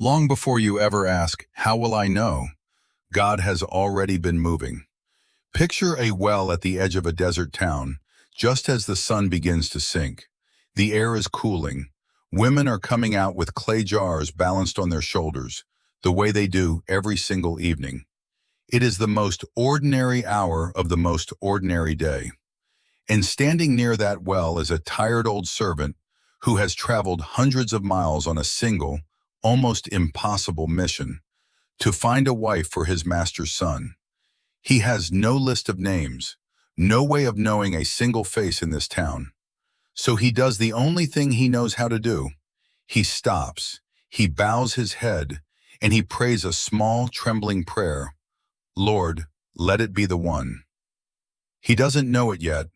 Long before you ever ask, "How will I know?" God has already been moving. Picture a well at the edge of a desert town, just as the sun begins to sink. The air is cooling. Women are coming out with clay jars balanced on their shoulders, the way they do every single evening. It is the most ordinary hour of the most ordinary day. And standing near that well is a tired old servant who has traveled hundreds of miles on a single, almost impossible mission to find a wife for his master's son. He has no list of names, no way of knowing a single face in this town. So he does the only thing he knows how to do. He stops, he bows his head, and he prays a small, trembling prayer. "Lord, let it be the one." He doesn't know it yet,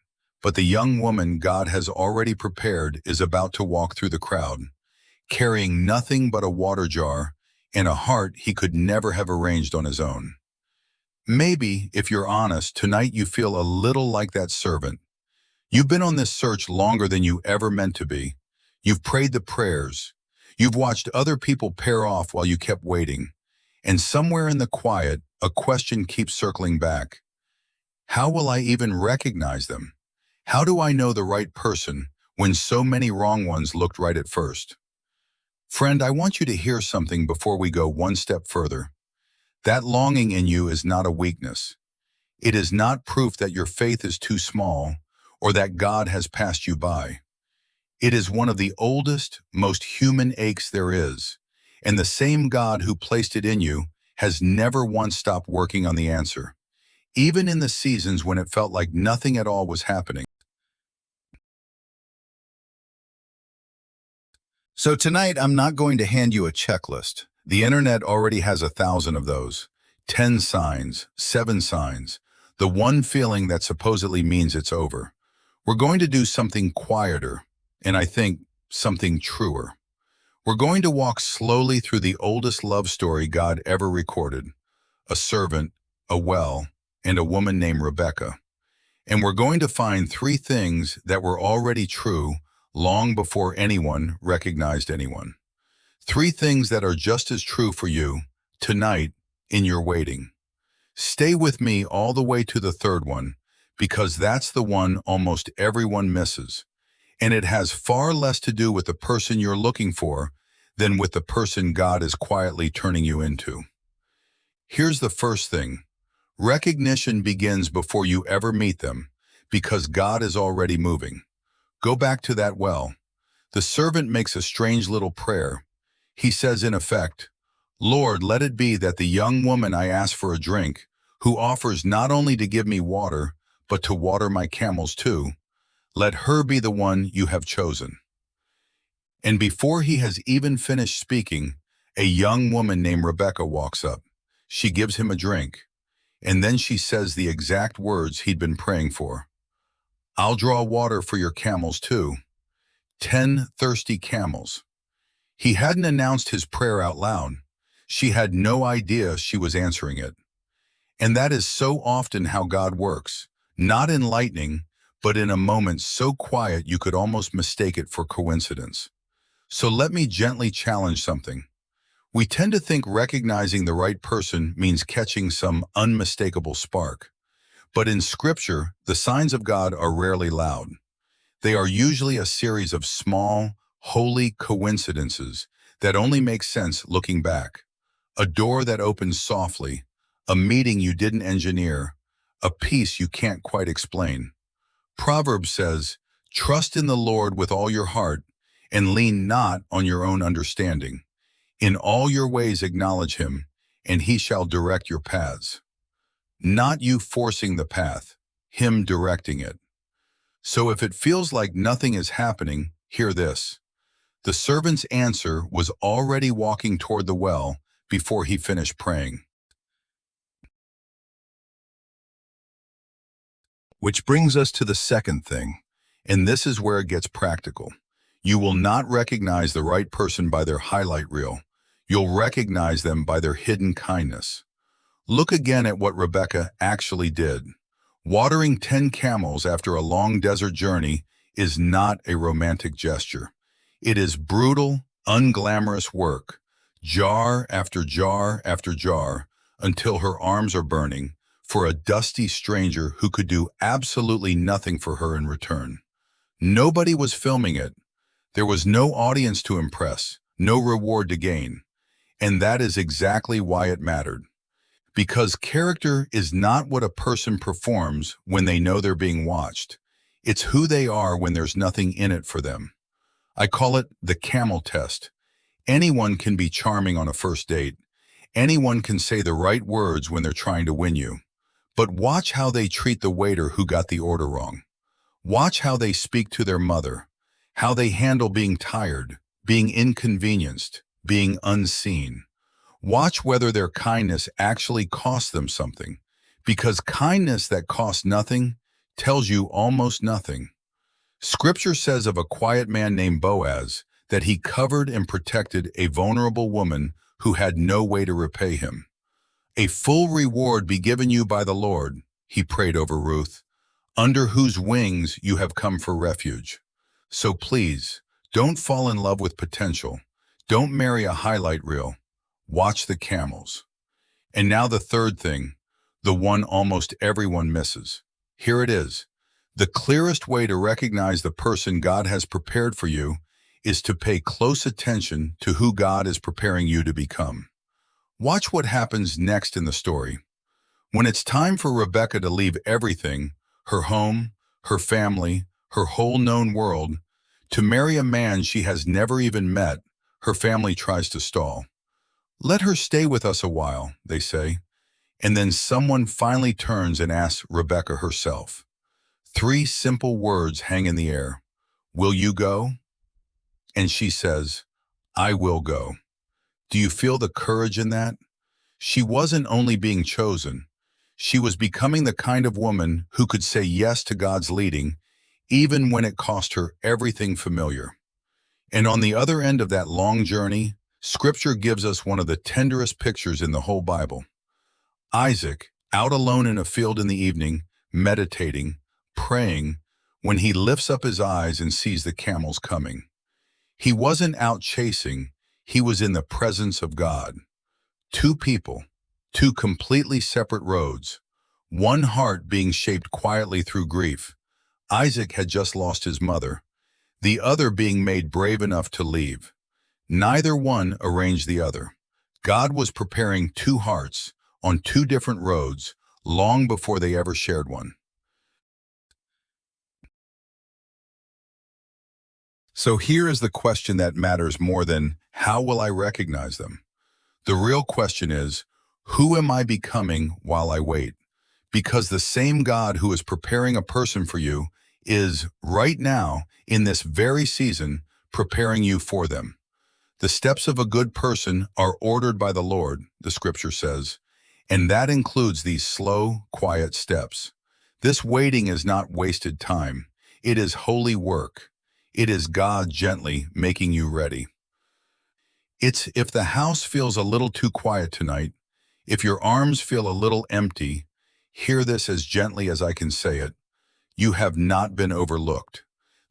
but the young woman God has already prepared is about to walk through the crowd, carrying nothing but a water jar and a heart he could never have arranged on his own. Maybe, if you're honest, tonight you feel a little like that servant. You've been on this search longer than you ever meant to be. You've prayed the prayers. You've watched other people pair off while you kept waiting. And somewhere in the quiet, a question keeps circling back. How will I even recognize them? How do I know the right person when so many wrong ones looked right at first? Friend, I want you to hear something before we go one step further. That longing in you is not a weakness. It is not proof that your faith is too small or that God has passed you by. It is one of the oldest, most human aches there is, and the same God who placed it in you has never once stopped working on the answer, even in the seasons when it felt like nothing at all was happening. So tonight, I'm not going to hand you a checklist. The internet already has 1,000 of those. 10 signs, 7 signs, the one feeling that supposedly means it's over. We're going to do something quieter, and I think something truer. We're going to walk slowly through the oldest love story God ever recorded. A servant, a well, and a woman named Rebekah. And we're going to find 3 things that were already true long before anyone recognized anyone. 3 things that are just as true for you tonight in your waiting. Stay with me all the way to the 3rd one, because that's the one almost everyone misses. And it has far less to do with the person you're looking for than with the person God is quietly turning you into. Here's the first thing. Recognition begins before you ever meet them, because God is already moving. Go back to that well. The servant makes a strange little prayer. He says in effect, "Lord, let it be that the young woman I ask for a drink, who offers not only to give me water, but to water my camels too, let her be the one you have chosen." And before he has even finished speaking, a young woman named Rebekah walks up. She gives him a drink, and then she says the exact words he'd been praying for. "I'll draw water for your camels too." 10 thirsty camels. He hadn't announced his prayer out loud. She had no idea she was answering it. And that is so often how God works, not in lightning, but in a moment so quiet you could almost mistake it for coincidence. So let me gently challenge something. We tend to think recognizing the right person means catching some unmistakable spark. But in Scripture, the signs of God are rarely loud. They are usually a series of small, holy coincidences that only make sense looking back. A door that opens softly, a meeting you didn't engineer, a peace you can't quite explain. Proverbs says, "Trust in the Lord with all your heart and lean not on your own understanding. In all your ways acknowledge him, and he shall direct your paths." Not you forcing the path, him directing it. So if it feels like nothing is happening, hear this. The servant's answer was already walking toward the well before he finished praying. Which brings us to the second thing, and this is where it gets practical. You will not recognize the right person by their highlight reel. You'll recognize them by their hidden kindness. Look again at what Rebekah actually did. Watering 10 camels after a long desert journey is not a romantic gesture. It is brutal, unglamorous work. jar after jar after jar, until her arms are burning, for a dusty stranger who could do absolutely nothing for her in return. Nobody was filming it. There was no audience to impress, no reward to gain. And that is exactly why it mattered. Because character is not what a person performs when they know they're being watched. It's who they are when there's nothing in it for them. I call it the camel test. Anyone can be charming on a first date. Anyone can say the right words when they're trying to win you. But watch how they treat the waiter who got the order wrong. Watch how they speak to their mother, how they handle being tired, being inconvenienced, being unseen. Watch whether their kindness actually costs them something, because kindness that costs nothing tells you almost nothing. Scripture says of a quiet man named Boaz that he covered and protected a vulnerable woman who had no way to repay him. A full reward be given you by the Lord, he prayed over Ruth, under whose wings you have come for refuge. So please, don't fall in love with potential. Don't marry a highlight reel. Watch the camels. And now the third thing, the one almost everyone misses. Here it is. The clearest way to recognize the person God has prepared for you is to pay close attention to who God is preparing you to become. Watch what happens next in the story. When it's time for Rebekah to leave everything, her home, her family, her whole known world, to marry a man she has never even met, her family tries to stall. Let her stay with us a while, they say. And then someone finally turns and asks Rebekah herself. 3 simple words hang in the air. Will you go? And she says, I will go. Do you feel the courage in that? She wasn't only being chosen. She was becoming the kind of woman who could say yes to God's leading, even when it cost her everything familiar. And on the other end of that long journey, Scripture gives us one of the tenderest pictures in the whole Bible. Isaac, out alone in a field in the evening, meditating, praying, when he lifts up his eyes and sees the camels coming. He wasn't out chasing, he was in the presence of God. 2 people, 2 completely separate roads, one heart being shaped quietly through grief. Isaac had just lost his mother, the other being made brave enough to leave. Neither one arranged the other. God was preparing 2 hearts on 2 different roads long before they ever shared one. So here is the question that matters more than how will I recognize them? The real question is, who am I becoming while I wait? Because the same God who is preparing a person for you is, right now, in this very season, preparing you for them. The steps of a good person are ordered by the Lord, the Scripture says, and that includes these slow, quiet steps. This waiting is not wasted time. It is holy work. It is God gently making you ready. It's if the house feels a little too quiet tonight, if your arms feel a little empty, hear this as gently as I can say it. You have not been overlooked.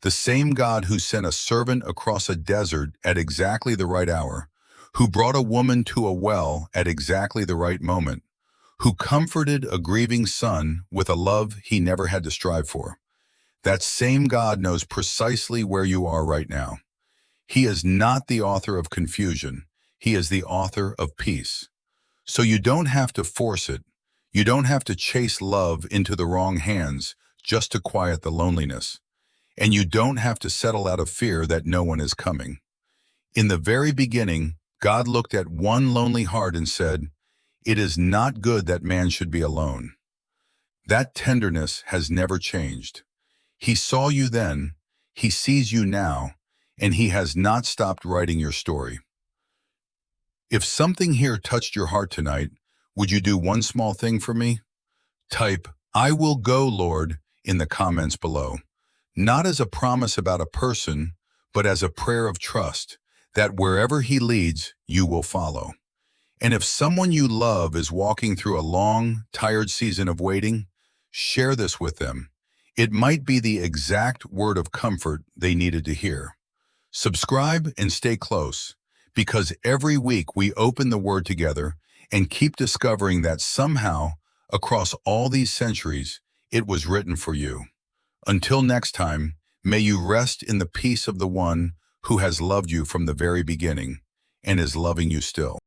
The same God who sent a servant across a desert at exactly the right hour, who brought a woman to a well at exactly the right moment, who comforted a grieving son with a love he never had to strive for. That same God knows precisely where you are right now. He is not the author of confusion. He is the author of peace. So you don't have to force it. You don't have to chase love into the wrong hands just to quiet the loneliness. And you don't have to settle out of fear that no one is coming. In the very beginning, God looked at one lonely heart and said, "It is not good that man should be alone." That tenderness has never changed. He saw you then, he sees you now, and he has not stopped writing your story. If something here touched your heart tonight, would you do one small thing for me? Type, "I will go, Lord," in the comments below. Not as a promise about a person, but as a prayer of trust, that wherever he leads, you will follow. And if someone you love is walking through a long, tired season of waiting, share this with them. It might be the exact word of comfort they needed to hear. Subscribe and stay close, because every week we open the Word together and keep discovering that somehow, across all these centuries, it was written for you. Until next time, may you rest in the peace of the one who has loved you from the very beginning and is loving you still.